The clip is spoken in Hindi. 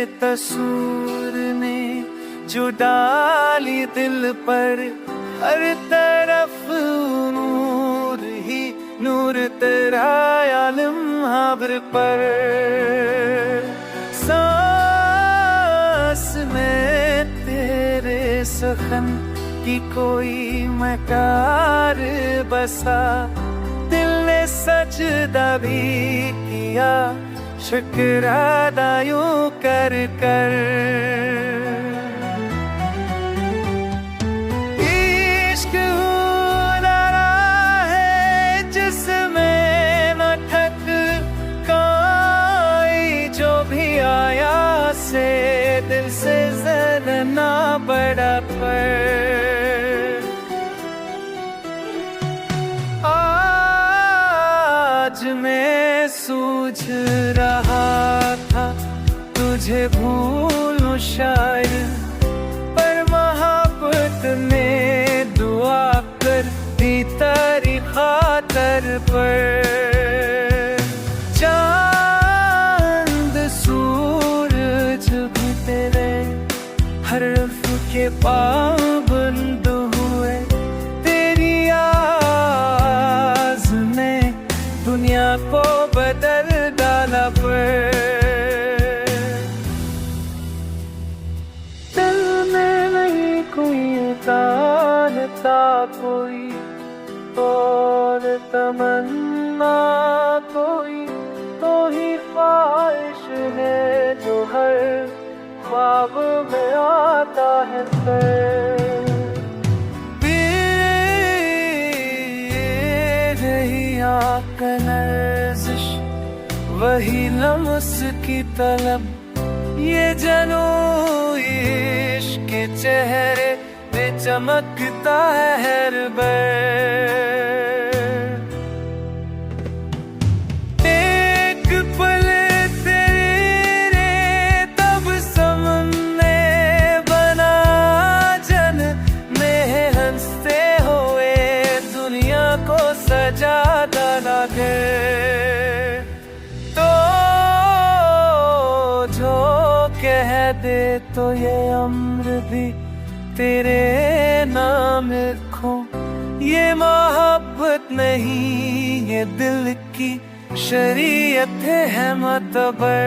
बेकसूर ने जो डाली दिल पर, हर तरफ नूर ही नूर तेरा आलम हब्र पर। सांस में तेरे सुखन की कोई मकार बसा, दिल ने सजदा भी किया शुक्र अदा यूं कर कर। इश्क हुनरा है जिसमें न ठक काई, जो भी आया से दिल से जरना बड़ा पर। आज मैं सूझ रहा था तुझे भूलूं शायद, पर मोहब्बत ने दुआ कर दी तेरी खातर पर। चांद सूरज भी तेरे हर्फ के पाबंद हुए, तेरी आवाज़ ने दुनिया को बदल डाला पर। दिल में नहीं कोई उतारता कोई और तमन्ना कोई, तो ही ख्वाहिश है जो हर ख्वाब में आता है नर्जिश, वही लम्स की तलब, ये जनू इश्क के चेहरे पे चमकता है हर बार। एक पल तेरे तब सामने बना जन में हंसते हुए दुनिया को सजा लगे। तो जो कह दे तो ये अम्र भी तेरे नाम लिखूं, ये मोहब्बत नहीं ये दिल की शरीयत है मतबर।